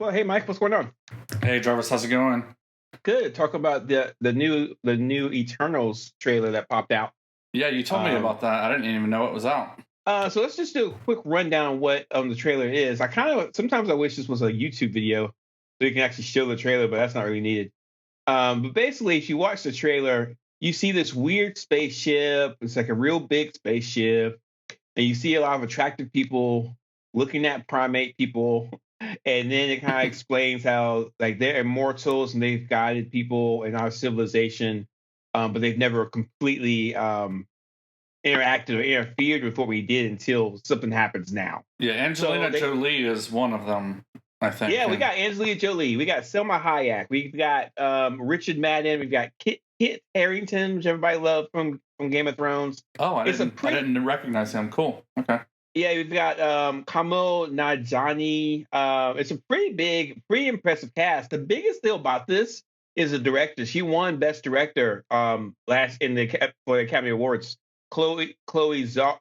Well, hey Mike, what's going on? Hey Jarvis, how's it going? Good. Talk about the new Eternals trailer that popped out. Yeah, you told me Um, about that. I didn't even know it was out. so let's just do a quick rundown of what the trailer is. I kind of sometimes I wish this was a YouTube video so you can actually show the trailer, but that's not really needed. But basically, if you watch the trailer, you see this weird spaceship. It's like a real big spaceship, and you see a lot of attractive people looking at primate people. And then it kind of explains how like they're immortals and they've guided people in our civilization, but they've never completely interacted or interfered with what we did until something happens now. Yeah, Angelina Jolie is one of them, I think. Yeah, we got Angelina Jolie, we got Selma Hayek, we've got Richard Madden, we've got Kit Harington, which everybody loved from Game of Thrones. Oh, I didn't recognize him. Cool. Okay. Yeah, we've got Kamal Najani. It's a pretty impressive cast. The biggest deal about this is the director. She won Best Director last for the Academy Awards. Chloe Zhao.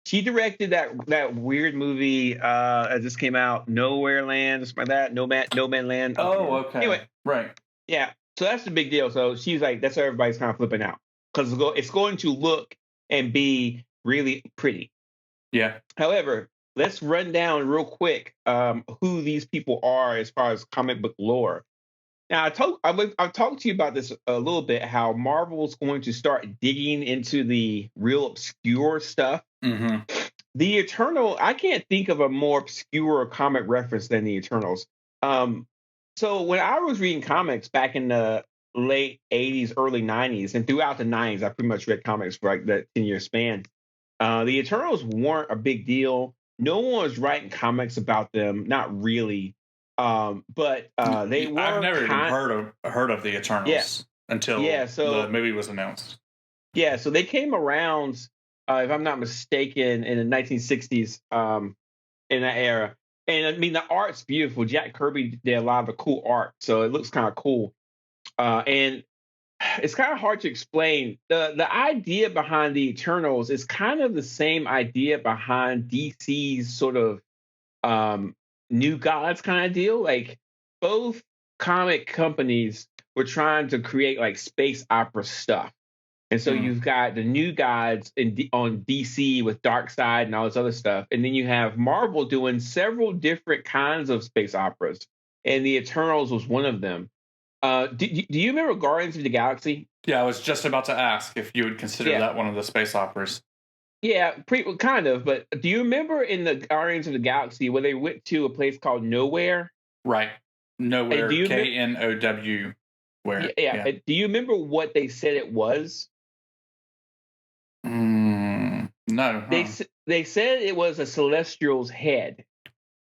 She directed that weird movie that just came out, Nowhere Land, something like that. No Man Land. Oh, okay. Anyway, right. Yeah, so that's the big deal. So she's like, that's why everybody's kind of flipping out because it's going to look and be really pretty. Yeah. However, let's run down real quick who these people are as far as comic book lore. Now, I've talked to you about this a little bit, how Marvel's going to start digging into the real obscure stuff. Mm-hmm. The Eternal, I can't think of a more obscure comic reference than the Eternals. So when I was reading comics back in the late 80s, early 90s, and throughout the 90s, I pretty much read comics for like that 10-year span. The Eternals weren't a big deal. No one was writing comics about them, not really. But they were. I've never even heard of the Eternals until the movie was announced. Yeah, so they came around, if I'm not mistaken, in the 1960s, in that era. And I mean, the art's beautiful. Jack Kirby did a lot of the cool art, so it looks kind of cool. And it's kind of hard to explain. The idea behind the Eternals is kind of the same idea behind DC's sort of New Gods kind of deal. Like both comic companies were trying to create like space opera stuff. And so you've got the New Gods on DC with Darkseid and all this other stuff. And then you have Marvel doing several different kinds of space operas. And the Eternals was one of them. Do you remember Guardians of the Galaxy? Yeah, I was just about to ask if you would consider that one of the space operas. Yeah, kind of. But do you remember in the Guardians of the Galaxy where they went to a place called Nowhere? Right. Nowhere, Know. Where? Yeah. Do you remember what they said it was? No. Huh? They said it was a Celestial's head.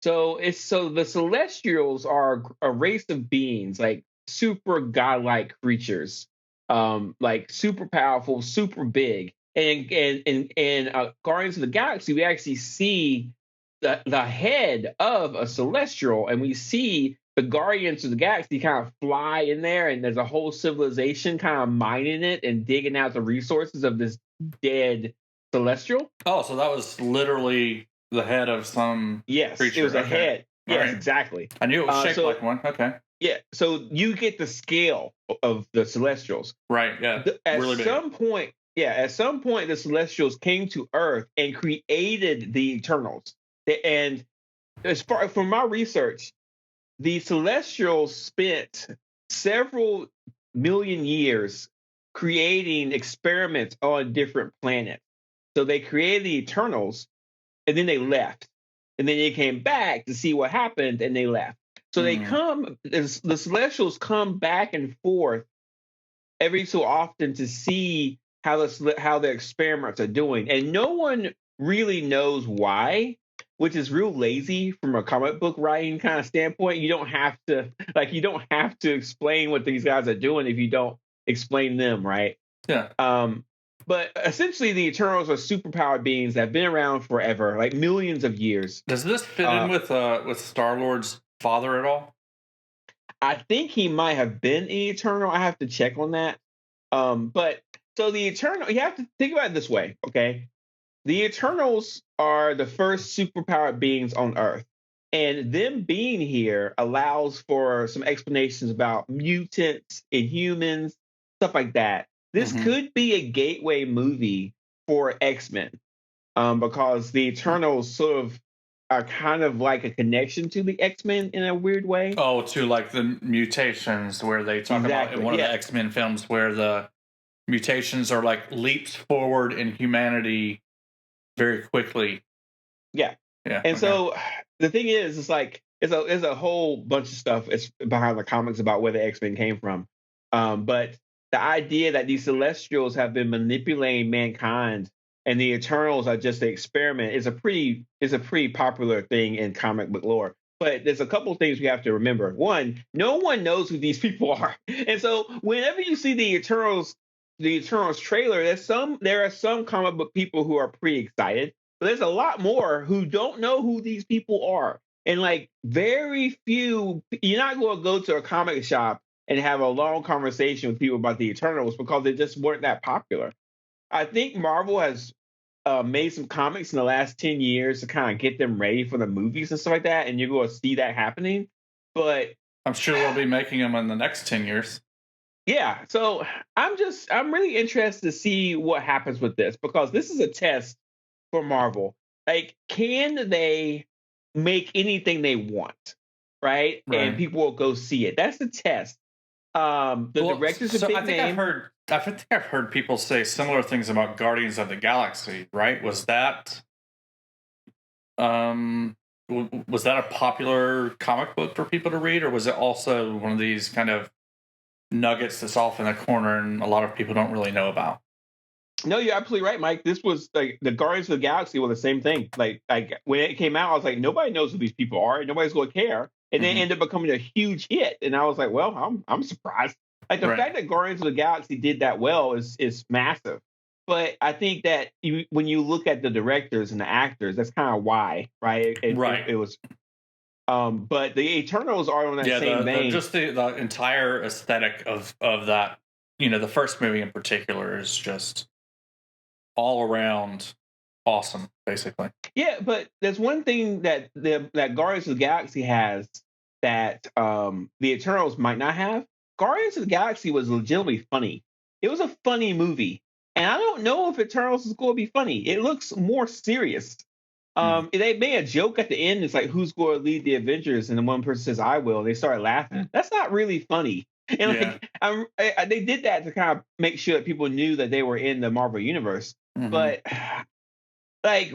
So the Celestials are a race of beings, like super godlike creatures, like super powerful, super big. And Guardians of the Galaxy, we actually see the head of a Celestial, and we see the Guardians of the Galaxy kind of fly in there, and there's a whole civilization kind of mining it and digging out the resources of this dead Celestial. Oh, so that was literally the head of some creature. It was a head. Yes, exactly. I knew it was shaped like one. Okay. Yeah, so you get the scale of the Celestials. Right, yeah. At some point, the Celestials came to Earth and created the Eternals. And as far from my research, the Celestials spent several million years creating experiments on different planets. So they created the Eternals, and then they left. And then they came back to see what happened, and they left. So the Celestials come back and forth every so often to see how the experiments are doing. And no one really knows why, which is real lazy from a comic book writing kind of standpoint. You don't have to explain what these guys are doing if you don't explain them, right? Yeah. But essentially, the Eternals are superpowered beings that have been around forever, like millions of years. Does this fit in with Star-Lord's father at all? I think he might have been an Eternal. I have to check on that. But so the Eternal, you have to think about it this way, okay? The Eternals are the first superpowered beings on Earth. And them being here allows for some explanations about mutants, inhumans, stuff like that. This could be a gateway movie for X-Men, because the Eternals sort of are kind of like a connection to the X-Men in a weird way. Oh, to like the mutations where they talk about in one of the X-Men films where the mutations are like leaps forward in humanity very quickly. Yeah. And so the thing is, it's like it's a whole bunch of stuff behind the comics about where the X-Men came from. But the idea that these Celestials have been manipulating mankind and the Eternals are just an experiment is a pretty popular thing in comic book lore. But there's a couple of things we have to remember. One, no one knows who these people are, and so whenever you see the Eternals trailer, there are some comic book people who are pretty excited, but there's a lot more who don't know who these people are. And like very few, you're not going to go to a comic shop and have a long conversation with people about the Eternals because they just weren't that popular. I think Marvel has made some comics in the last 10 years to kind of get them ready for the movies and stuff like that, and you're going to see that happening. But I'm sure they'll be making them in the next 10 years. Yeah, so I'm really interested to see what happens with this, because this is a test for Marvel. Like, can they make anything they want, right? And people will go see it. That's the test. Director's a big name. I think I've heard people say similar things about Guardians of the Galaxy, right? Was that a popular comic book for people to read, or was it also one of these kind of nuggets that's off in the corner and a lot of people don't really know about? No, you're absolutely right, Mike. This was like the Guardians of the Galaxy were the same thing. Like when it came out, I was like, nobody knows who these people are, and nobody's going to care. And then ended up becoming a huge hit. And I was like, well, I'm surprised. Like the fact that Guardians of the Galaxy did that well is massive. But I think that when you look at the directors and the actors, that's kind of why, right? It was. But the Eternals are on that same vein. Just the entire aesthetic of that, the first movie in particular is just all around awesome, basically. Yeah, but there's one thing that Guardians of the Galaxy has that the Eternals might not have. Guardians of the Galaxy was legitimately funny. It was a funny movie, and I don't know if Eternals is going to be funny. It looks more serious. They made a joke at the end. It's like, who's going to lead the Avengers? And then one person says, I will. And they started laughing. That's not really funny. And they did that to kind of make sure that people knew that they were in the Marvel universe. But like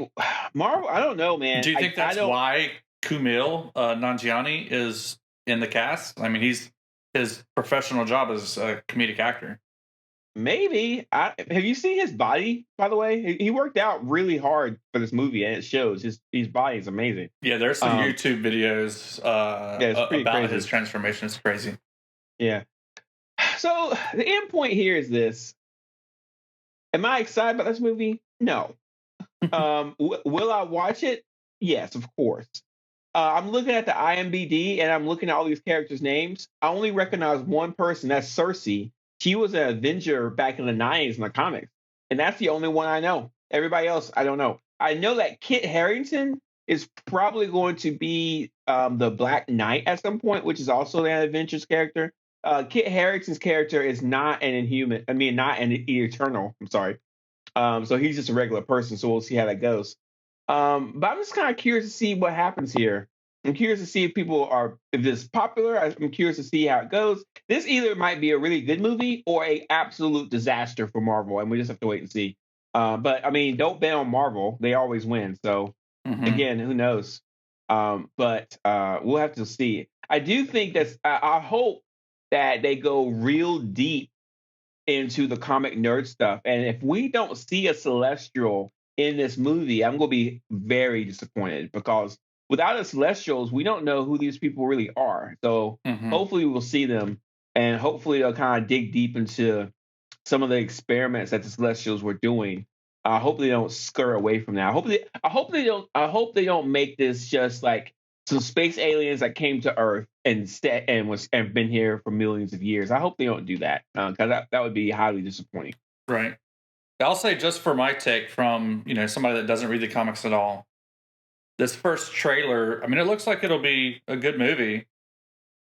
Marvel, I don't know, man. Do you think that's why Kumail Nanjiani is in the cast? I mean, his professional job is a comedic actor. Maybe. Have you seen his body, by the way? He worked out really hard for this movie, and it shows. His body is amazing. Yeah, there's some YouTube videos about crazy. His transformation. It's crazy. Yeah. So the end point here is this. Am I excited about this movie? No. Will I watch it? Yes, of course. I'm looking at the IMDb, and I'm looking at all these characters' names. I only recognize one person. That's Sersi. She was an Avenger back in the 90s in the comics. And that's the only one I know. Everybody else, I don't know. I know that Kit Harington is probably going to be the Black Knight at some point, which is also an Avengers character. Kit Harington's character is not an Inhuman. I mean, not an Eternal. I'm sorry. So he's just a regular person. So we'll see how that goes. But I'm just kind of curious to see what happens here. I'm curious to see if this is popular. I'm curious to see how it goes. This either might be a really good movie or a absolute disaster for Marvel, and we just have to wait and see. But I mean, don't bet on Marvel; they always win. So again, who knows? But we'll have to see. I do think that I hope that they go real deep into the comic nerd stuff, and if we don't see a Celestial in this movie, I'm going to be very disappointed, because without the Celestials, we don't know who these people really are. So hopefully we'll see them, and hopefully they'll kind of dig deep into some of the experiments that the Celestials were doing. I hope they don't scur away from that. I hope they don't make this just like some space aliens that came to Earth and been here for millions of years. I hope they don't do that, because that would be highly disappointing. Right. I'll say, just for my take from somebody that doesn't read the comics at all, this first trailer, I mean, it looks like it'll be a good movie,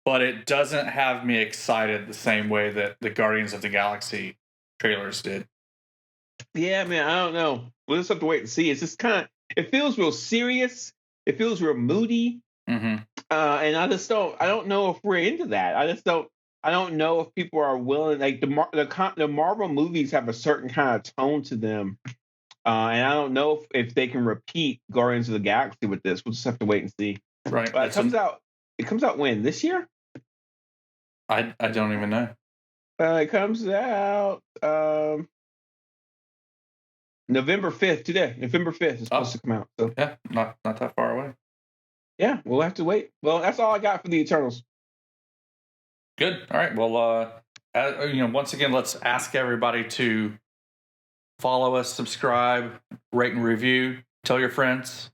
but it doesn't have me excited the same way that the Guardians of the Galaxy trailers did. Yeah, man, I don't know. We'll just have to wait and see. It's just kind of, it feels real serious. It feels real moody. Mm-hmm. And I don't know if we're into that. I don't know if people are willing, like the Marvel movies have a certain kind of tone to them. And I don't know if they can repeat Guardians of the Galaxy with this. We'll just have to wait and see. Right. It comes out when? This year? I don't even know. It comes out November 5th today. November 5th is supposed to come out. So yeah, not that far away. Yeah, we'll have to wait. Well, that's all I got for the Eternals. Good. All right. Well, once again, let's ask everybody to follow us, subscribe, rate and review, tell your friends.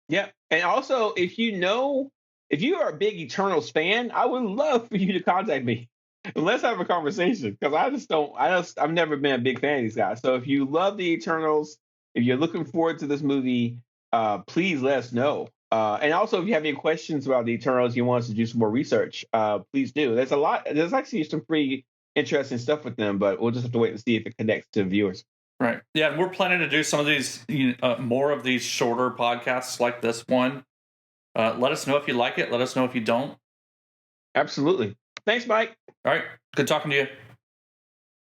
Yeah. And also, if you are a big Eternals fan, I would love for you to contact me. And let's have a conversation, because I've never been a big fan of these guys. So if you love the Eternals, if you're looking forward to this movie, please let us know. And also, if you have any questions about the Eternals, you want us to do some more research, please do. There's actually some pretty interesting stuff with them, but we'll just have to wait and see if it connects to viewers. Right. Yeah, we're planning to do some of these, more of these shorter podcasts like this one. Let us know if you like it. Let us know if you don't. Absolutely. Thanks, Mike. All right. Good talking to you.